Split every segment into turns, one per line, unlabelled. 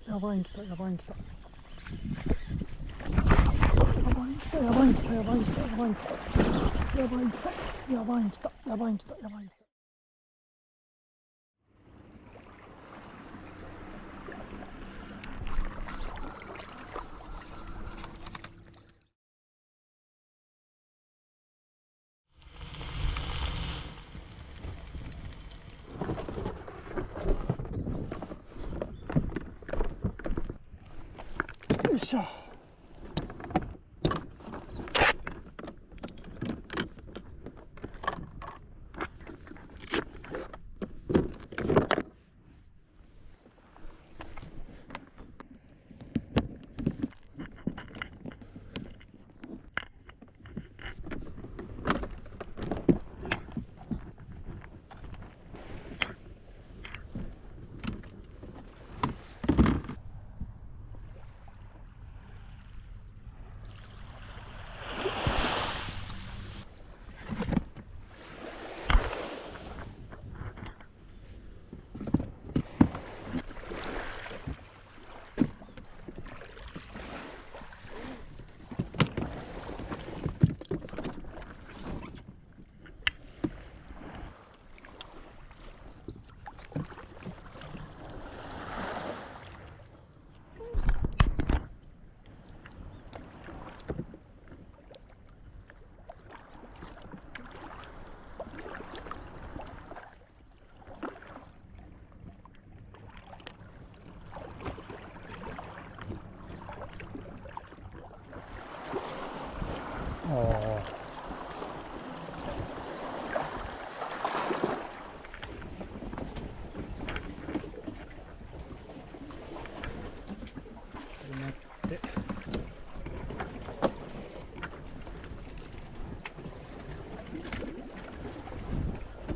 やばいに来た、やばいに来た。やばいに来た、やばいに来た、やばいに来た、やばいに来た。やばいに来た、やばいに来た、やばいに来た、やばいに来た。よいしょ。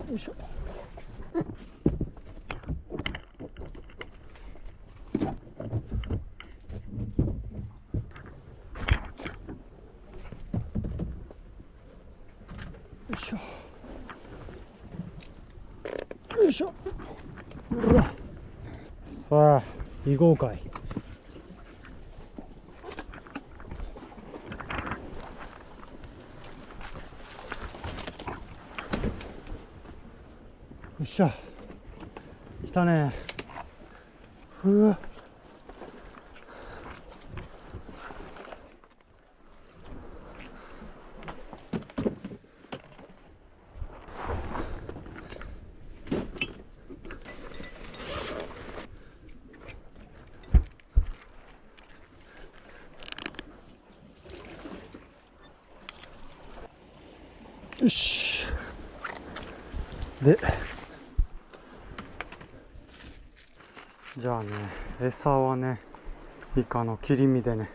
よいしょ。よいしょ。よいしょ。うわ。さあ、行こうかい。よっしゃ、来たね。うわ。よし。で、じゃあね、餌はね、イカの切り身でね。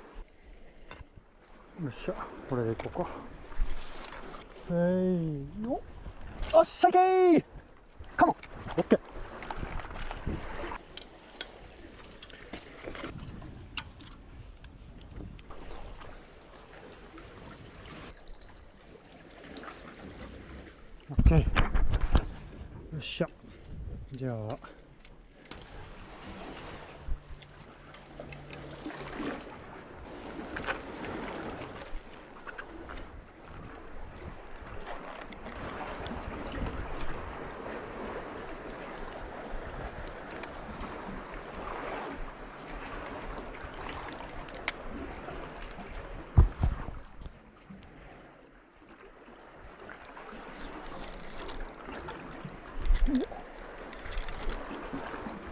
よっしゃ、これでいこうか。せーの。おっしゃけー。カモン。オッケー。オッケー。よっしゃ。じゃあ。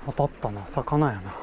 当たったな、魚やな。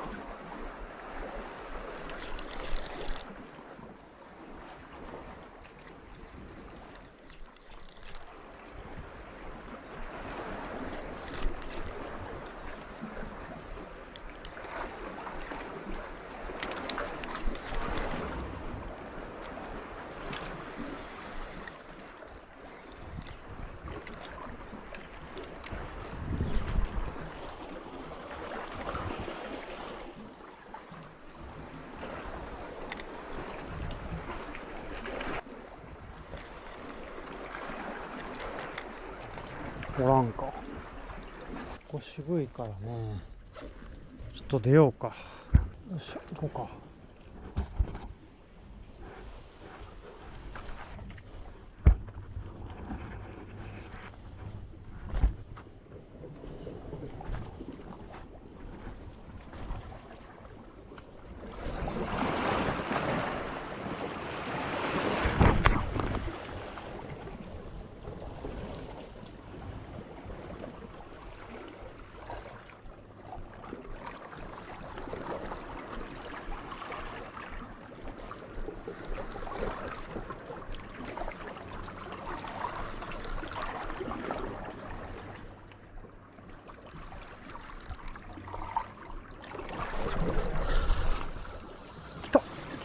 おらんか。ここ渋いからね、ちょっと出ようか。よよっしゃ、行こうか。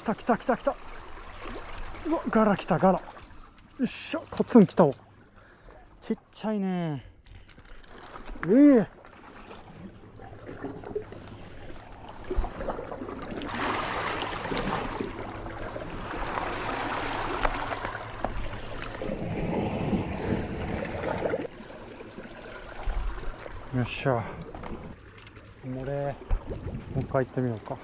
来た来た来た。うわ、ガラ来た、ガラ。よっしゃ、コツン来たわ。ちっちゃいね。よっしゃ。もう一回行ってみようか。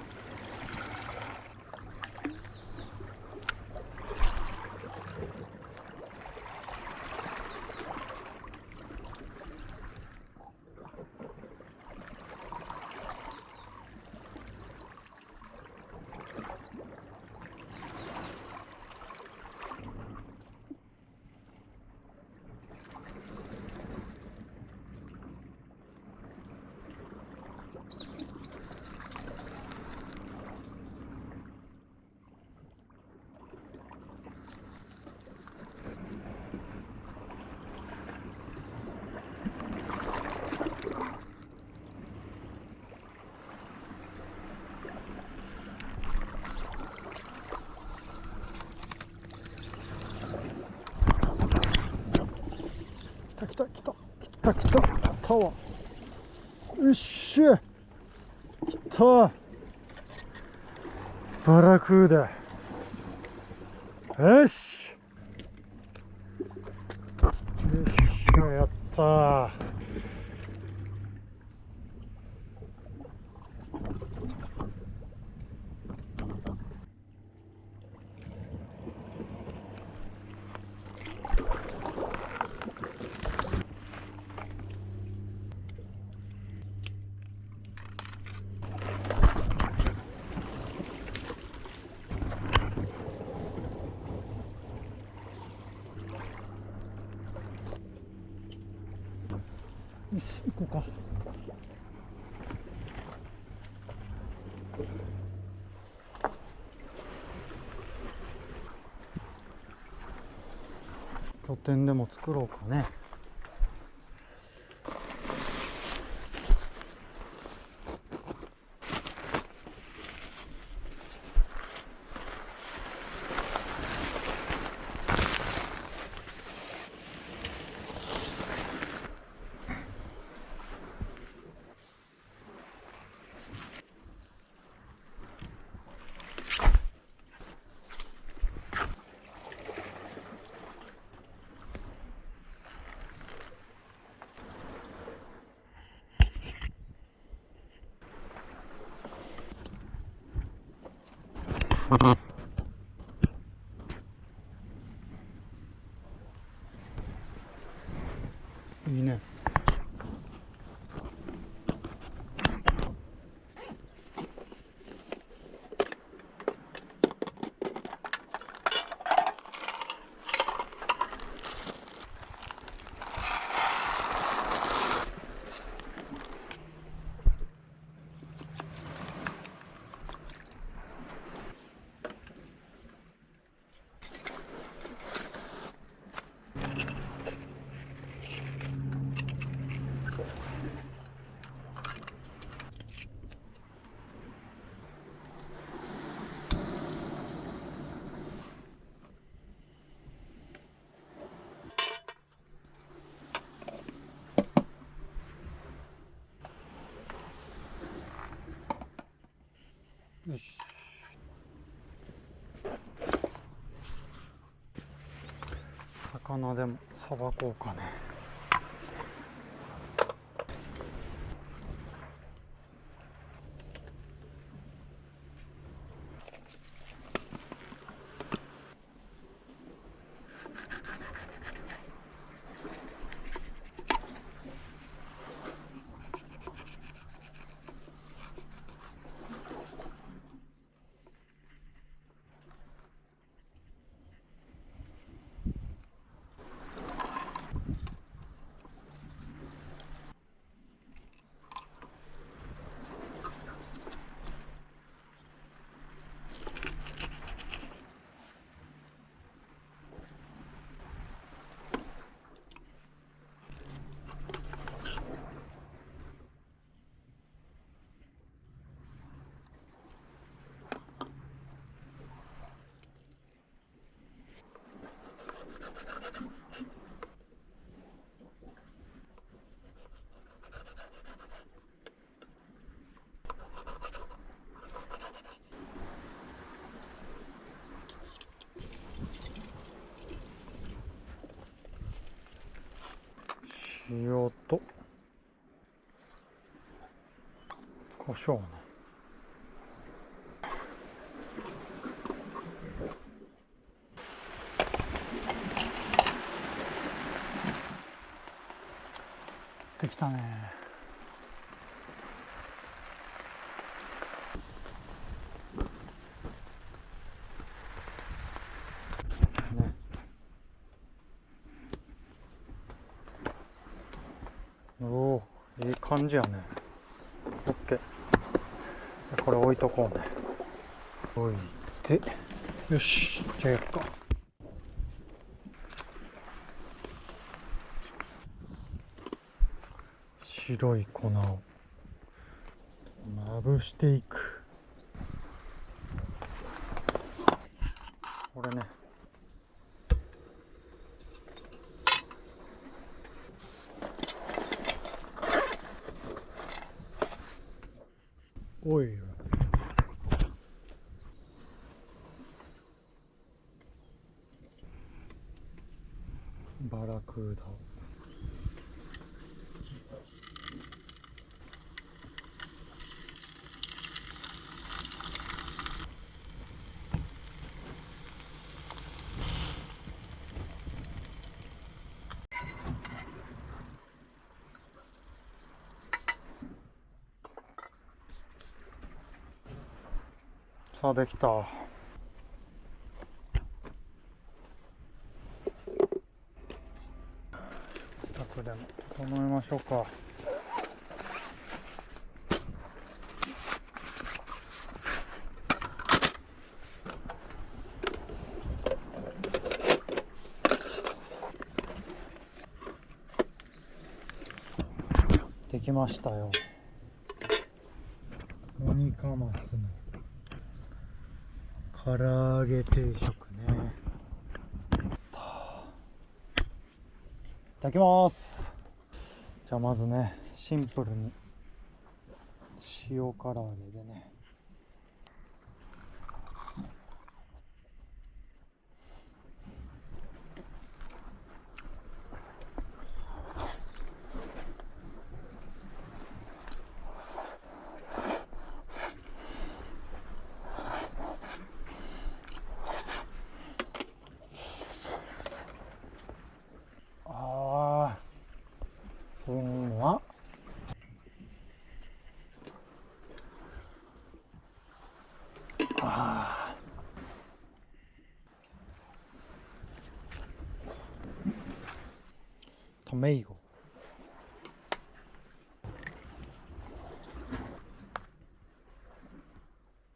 来た来た来た来た来たわ。よっしゃ、来た。バラクーダ。よし、よっしゃ、やったー。よし、行こうか。拠点でも作ろうかね。いいね。よし。魚でもさばこうかね。塩と胡椒ね。できたね。ね。おお、いい感じやね。オッケー。これ置いとこうね。置いて、よし、じゃあやっか。白い粉をまぶしていく。これね。オイル。バラクーダ。さあできた。食卓でも整えましょうか。できましたよ。オニカマスの唐揚げ定食ね。いただきます。じゃあまずね、シンプルに塩唐揚げでね。あー、うんまっ。あー、トメイゴ。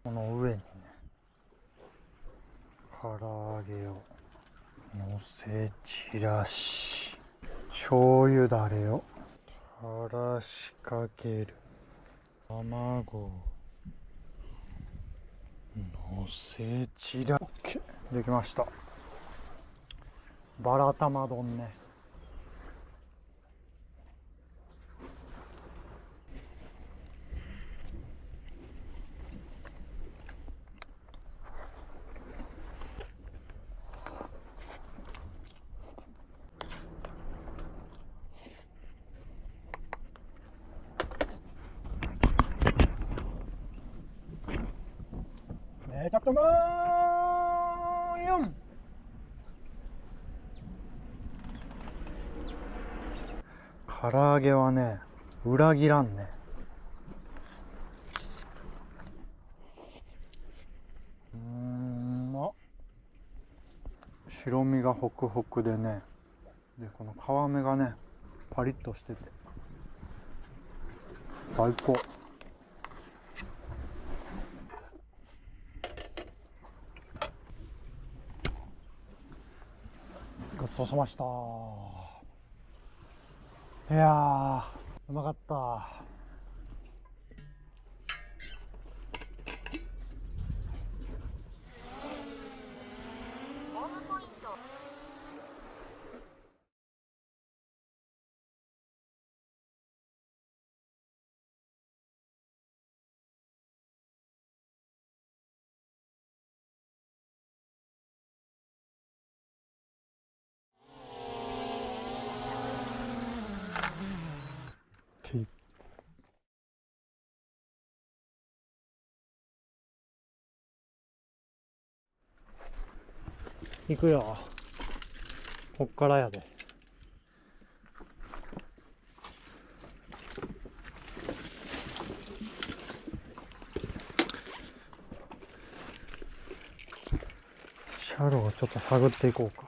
この上にね、唐揚げをのせ散らし、醤油だれを垂らしかける。卵をのせ散ら。 OK、 できました。バラ玉丼ね。キャプテンバーヨン。唐揚げはね、裏切らんね。まっ。白身がホクホクでね、でこの皮目がねパリッとしてて最高。ごちそうさまでした。いやー、うまかった。行くよ。こっからやで。車路をちょっと探っていこうか。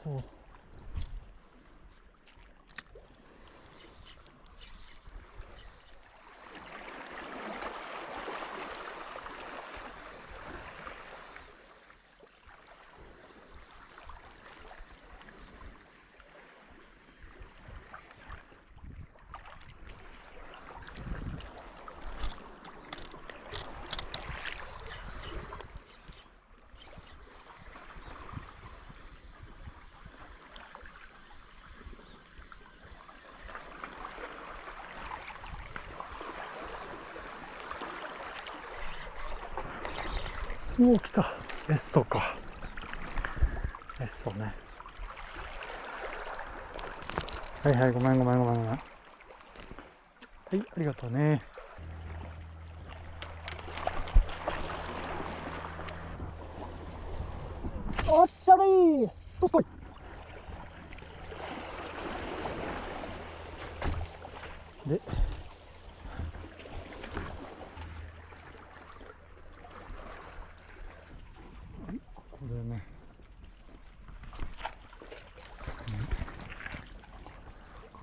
そう。おお、来た。エッソか。エッソね。はいはい、ごめん。はい、ありがとうね。おっしゃれー。どっこい。で、ここでね、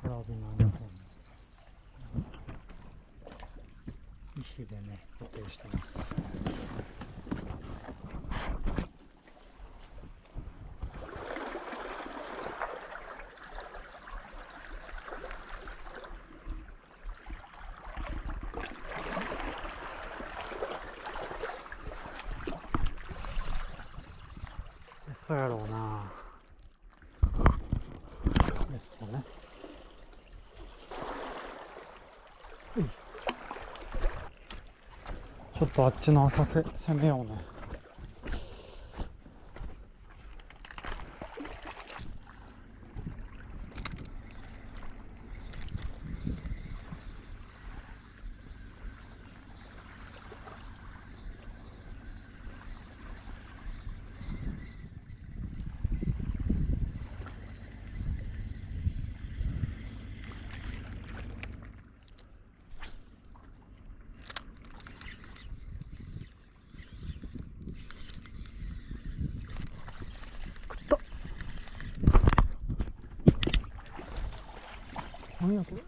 カラビナの方に石でね、固定してます。そうやろうな。ですよね。はい。ちょっとあっちの浅瀬攻めようね。何やこれ。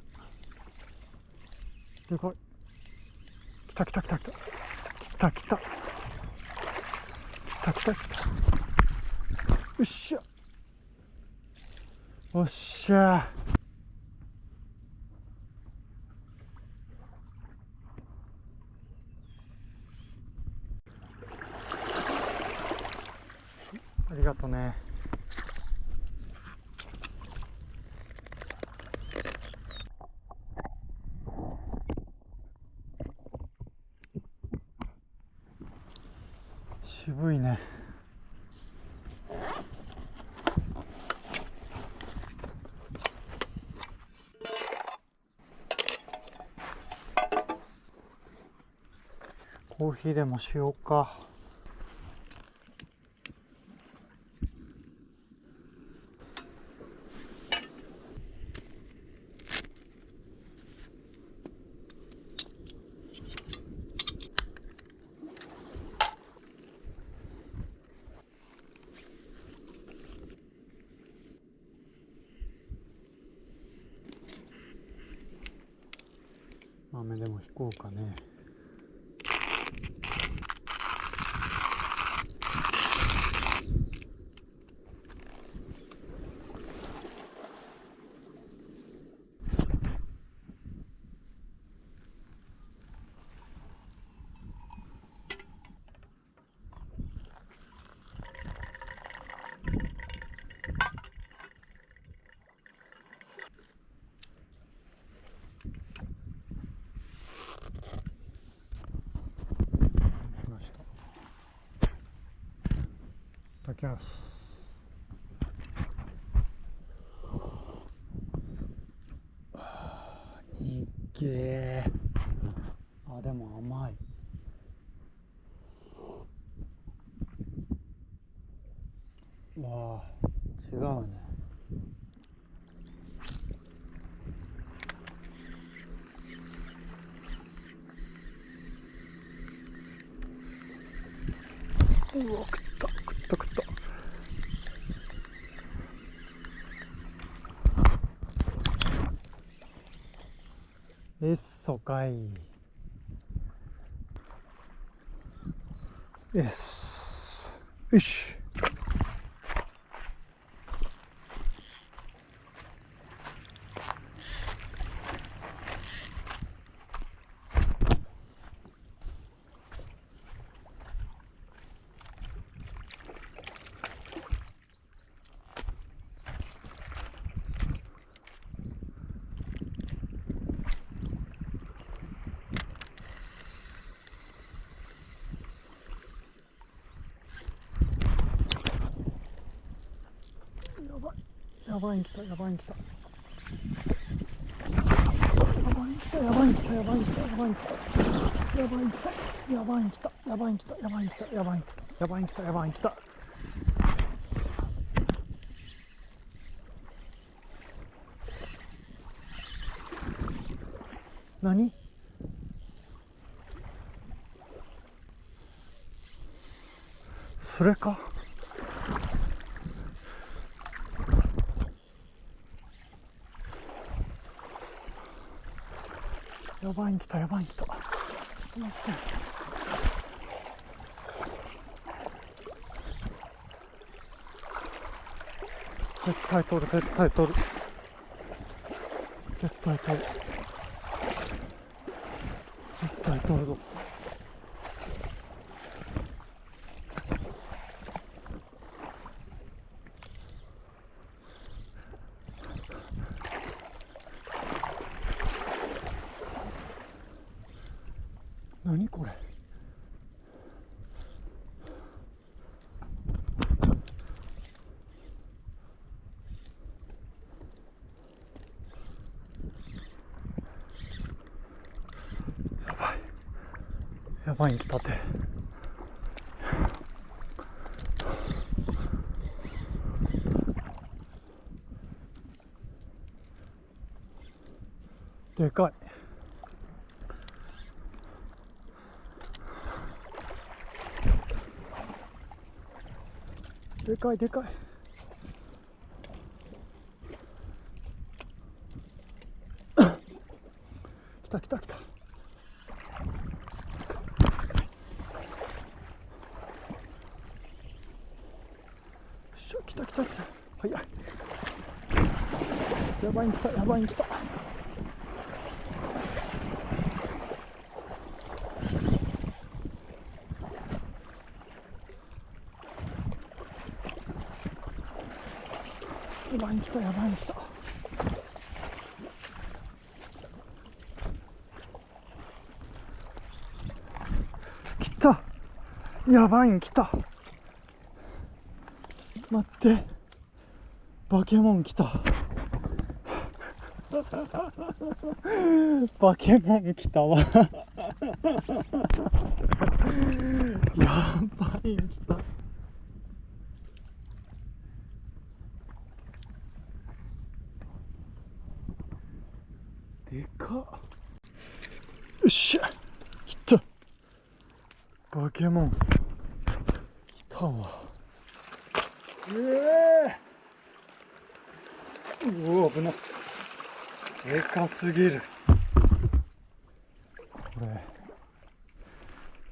でかい。来た。よっしゃ。おっしゃ。ありがとね。渋いね。コーヒーでもしようか。豆でも引こうかね。炊きます。でも甘い。わあ、違うね。うわ、食った。えっそかい。よし。やばいに来た。やばいに来た。何？それか？やばいに来た。ちょっと待って。絶対取るぞ。何これ？やばいに来たて。でかい。でかい。来た。来た。早い。やばいに来た。やばいに来た。来た。やばいん来た。待って。バケモン来た。バケモン来たわ。やばいん来た。でかっ。よっしゃ。来た。バケモン来たわ。うわ、危なっ。でかすぎる。これ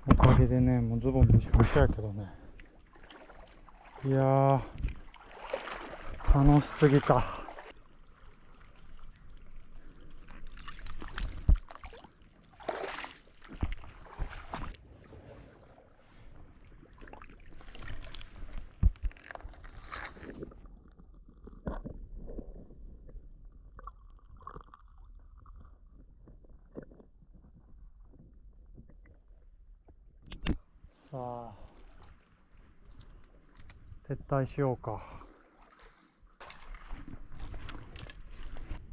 おかげでね、もうズボンびしょびしょやけどね。いやー、楽しすぎた。さあ、撤退しようか。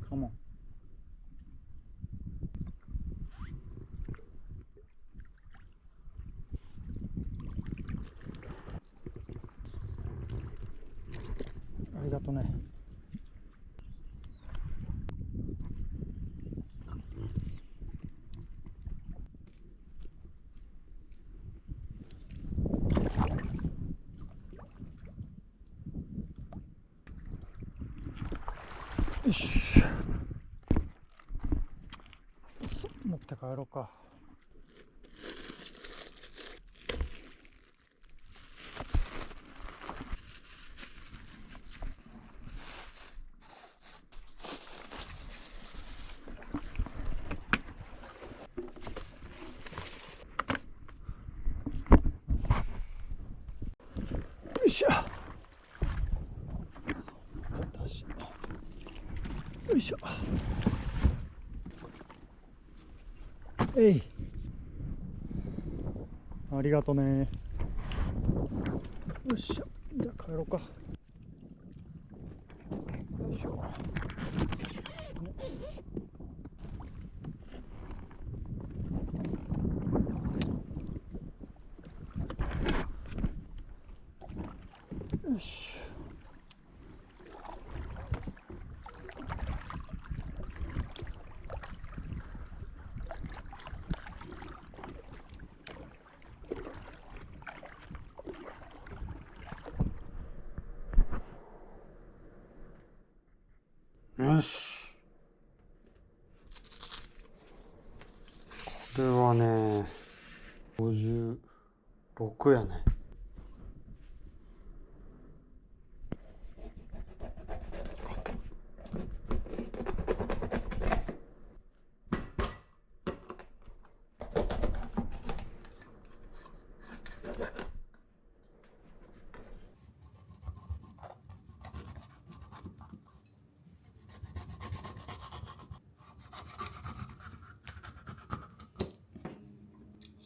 カモン。とね。よし、持って帰ろうか。よいしょ。よいしょ。えい。ありがとね。よっしゃ。じゃあ帰ろうか。よいしょ。よし。よし。これはね、56やね。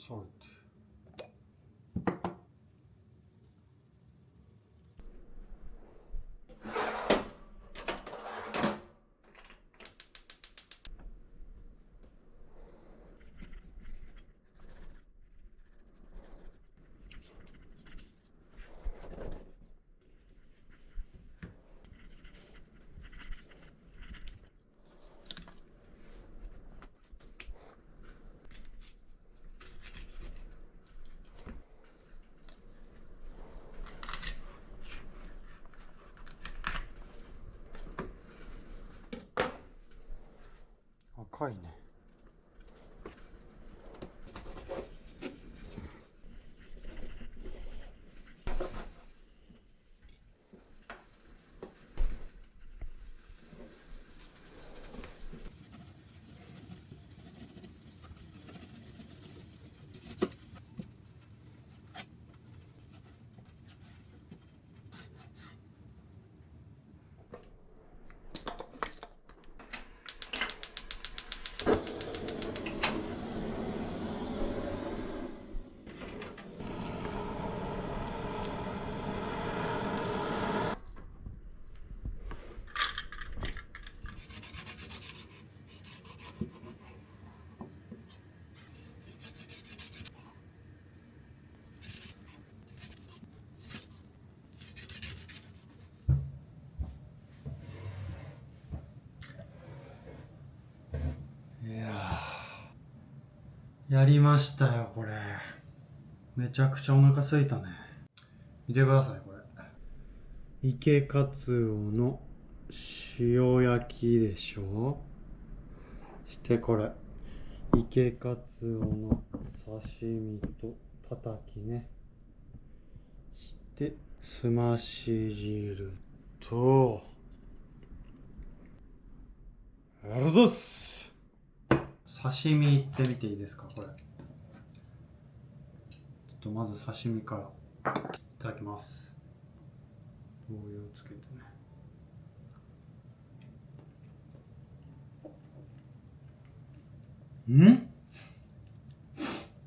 そう赤いね。いやー、やりましたよこれ。めちゃくちゃお腹空いたね。見てくださいこれ。池カツオの塩焼きでしょ。してこれ池カツオの刺身とたたきね。してすまし汁と、ありがとうございます。刺身いってみていいですかこれ。ちょっとまず刺身からいただきます。醤油をつけてね。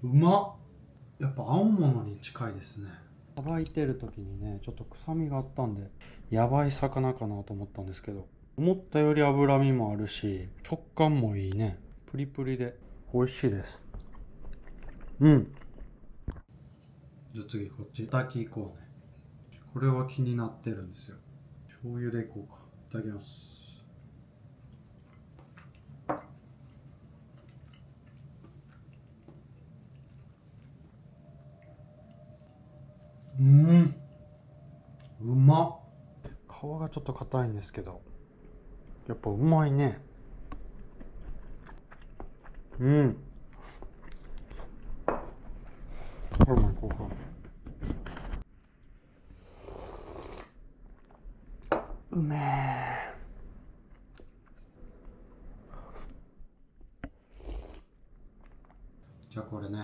うまっ。やっぱ青物に近いですね。さばいてる時にね、ちょっと臭みがあったんでやばい魚かなと思ったんですけど、思ったより脂身もあるし食感もいいね。プリプリで美味しいです。じゃあ次こっちたたきいこうね。これは気になってるんですよ。醤油でいこうか。いただきます。うまっ。皮がちょっと硬いんですけど、やっぱうまいね。これもいこうか。うめえ。じゃあこれね、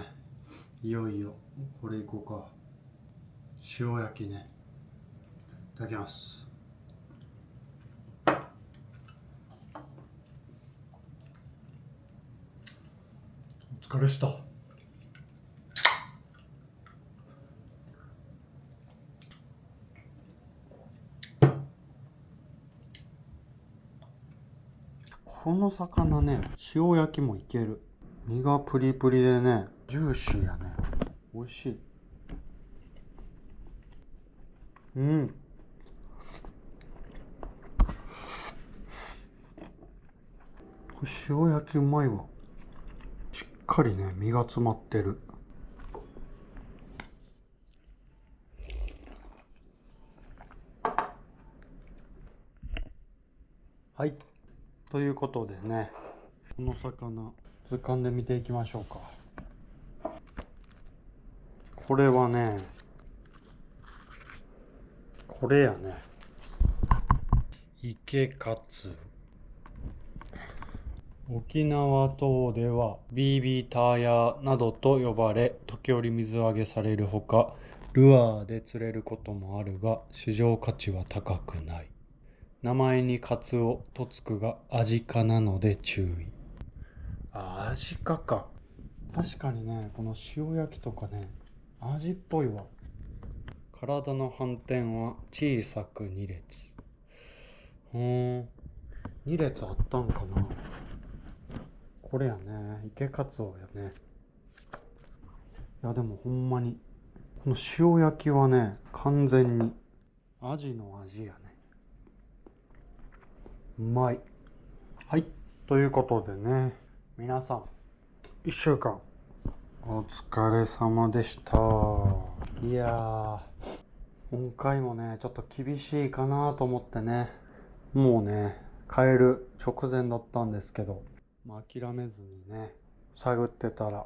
いよいよこれいこうか。塩焼きね。いただきます。お疲れした。この魚ね、塩焼きもいける。身がプリプリでね、ジューシーやね。美味しい。塩焼きうまいわ。しっかりね、身が詰まってる。はい。ということでね、この魚、図鑑で見ていきましょうか。これはね、これやね。池カツ。沖縄島ではビービーターヤなどと呼ばれ、時折水揚げされるほか、ルアーで釣れることもあるが、市場価値は高くない。名前にカツオとつくがアジ科なので注意。アジ科か。確かにね、この塩焼きとかね、アジっぽいわ。体の斑点は小さく2列。2列あったんかな。これやね、池カツオやね。いやでもほんまにこの塩焼きはね、完全にアジの味やね。うまい。はい、ということでね、皆さん1週間お疲れ様でした。いやー、今回もねちょっと厳しいかなと思ってね、もうね帰る直前だったんですけど、諦めずにね探ってたら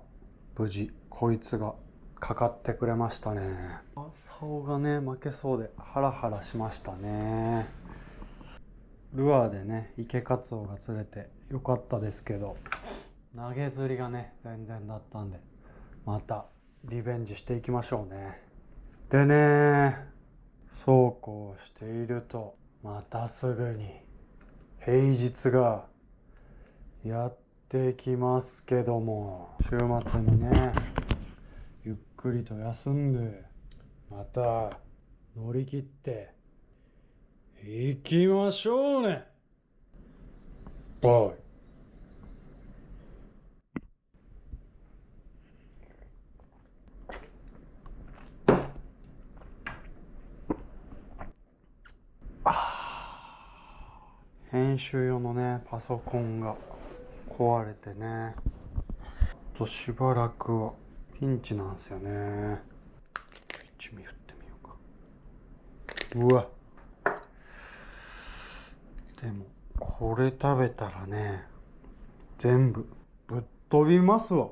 無事こいつがかかってくれましたね。竿がね負けそうでハラハラしましたね。ルアーでね池カツオが釣れてよかったですけど、投げ釣りがね全然だったんで、またリベンジしていきましょうね。でね、そうこうしているとまたすぐに平日がやってきますけども、週末にねゆっくりと休んでまた乗り切っていきましょうね。バイ。編集用のねパソコンが壊れてね、しばらくはピンチなんですよね。一味振ってみようか。うわ、でもこれ食べたらね全部ぶっ飛びますわ。